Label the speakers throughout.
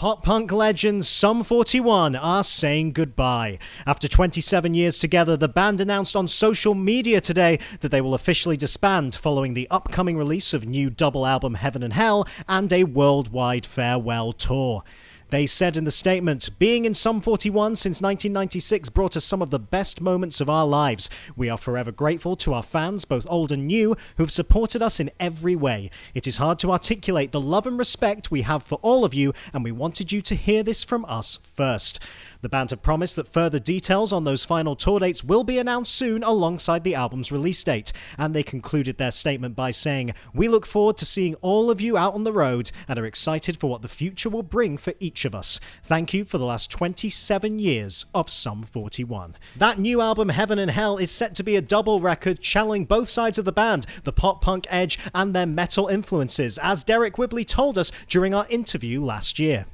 Speaker 1: Pop-punk legends Sum 41 are saying goodbye. After 27 years together, the band announced on social media today that they will officially disband following the upcoming release of new double album Heaven and Hell and a worldwide farewell tour. They said in the statement, "Being in Sum 41 since 1996 brought us some of the best moments of our lives. We are forever grateful to our fans, both old and new, who've supported us in every way. It is hard to articulate the love and respect we have for all of you, and we wanted you to hear this from us first." The band have promised that further details on those final tour dates will be announced soon alongside the album's release date, and they concluded their statement by saying, "We look forward to seeing all of you out on the road and are excited for what the future will bring for each of us. Thank you for the last 27 years of Sum 41. That new album, Heaven and Hell, is set to be a double record channeling both sides of the band, the pop-punk edge and their metal influences, as Derek Whibley told us during our interview last year.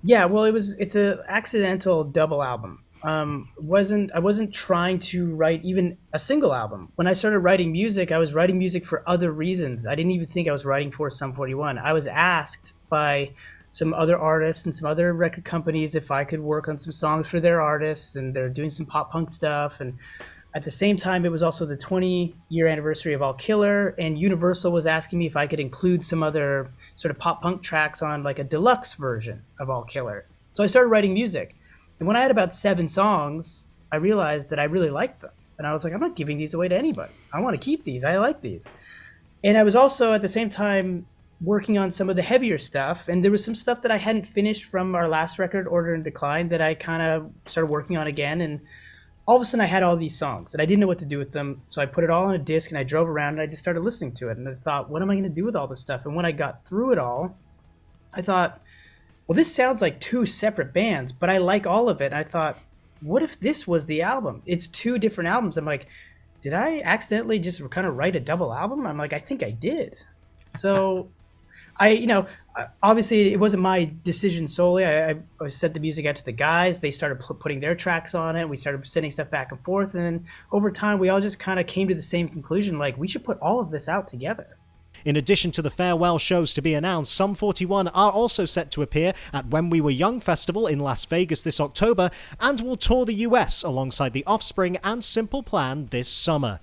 Speaker 2: Yeah, well, it's a accidental double album. I wasn't trying to write even a single album. When I started writing music, I was writing music for other reasons. I didn't even think I was writing for Sum 41. I was asked by some other artists and some other record companies if I could work on some songs for their artists, and they're doing some pop punk stuff. And at the same time, it was also the 20-year anniversary of All Killer, and Universal was asking me if I could include some other sort of pop punk tracks on like a deluxe version of All Killer. So I started writing music. And when I had about 7 songs, I realized that I really liked them. And I was like, I'm not giving these away to anybody. I want to keep these. I like these. And I was also at the same time working on some of the heavier stuff. And there was some stuff that I hadn't finished from our last record, Order and Decline, that I kind of started working on again. And all of a sudden I had all these songs and I didn't know what to do with them. So I put it all on a disc and I drove around and I just started listening to it. And I thought, what am I going to do with all this stuff? And when I got through it all, I thought, well, this sounds like 2 separate bands, but I like all of it. And I thought, what if this was the album? It's 2 different albums. I'm like, did I accidentally just kind of write a double album? I'm like, I think I did. So obviously it wasn't my decision solely. I sent the music out to the guys. They started putting their tracks on it. We started sending stuff back and forth. And then over time, we all just kind of came to the same conclusion, like we should put all of this out together.
Speaker 1: In addition to the farewell shows to be announced, Sum 41 are also set to appear at When We Were Young Festival in Las Vegas this October and will tour the US alongside The Offspring and Simple Plan this summer.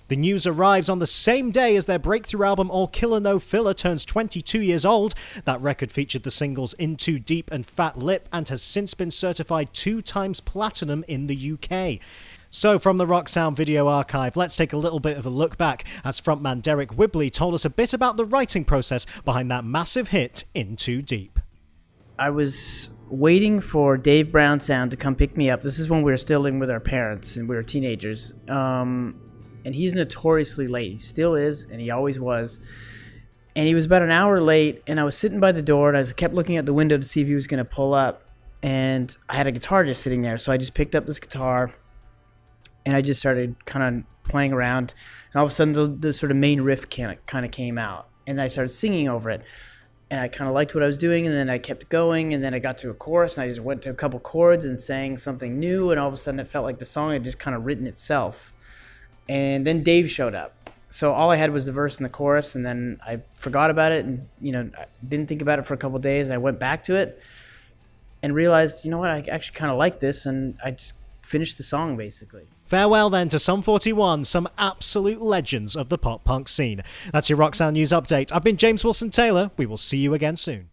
Speaker 1: The news arrives on the same day as their breakthrough album All Killer No Filler turns 22 years old. That record featured the singles In Too Deep and Fat Lip and has since been certified 2 times platinum in the UK. So from the Rock Sound video archive, let's take a little bit of a look back as frontman Derek Whibley told us a bit about the writing process behind that massive hit In Too Deep.
Speaker 3: I was waiting for Dave Brown Sound to come pick me up. This is when we were still living with our parents and we were teenagers. And he's notoriously late. He still is, and he always was. And he was about an hour late, and I was sitting by the door, and I kept looking out the window to see if he was going to pull up. And I had a guitar just sitting there, so I just picked up this guitar, and I just started kind of playing around. And all of a sudden, the sort of main riff kind of came out, and I started singing over it. And I kind of liked what I was doing, and then I kept going, and then I got to a chorus, and I just went to a couple chords and sang something new, and all of a sudden it felt like the song had just kind of written itself. And then Dave showed up. So all I had was the verse and the chorus, and then I forgot about it and, I didn't think about it for a couple of days. I went back to it and realized, what, I actually kind of like this, and I just finished the song, basically.
Speaker 1: Farewell then to Sum 41, some absolute legends of the pop-punk scene. That's your Rock Sound News Update. I've been James Wilson Taylor. We will see you again soon.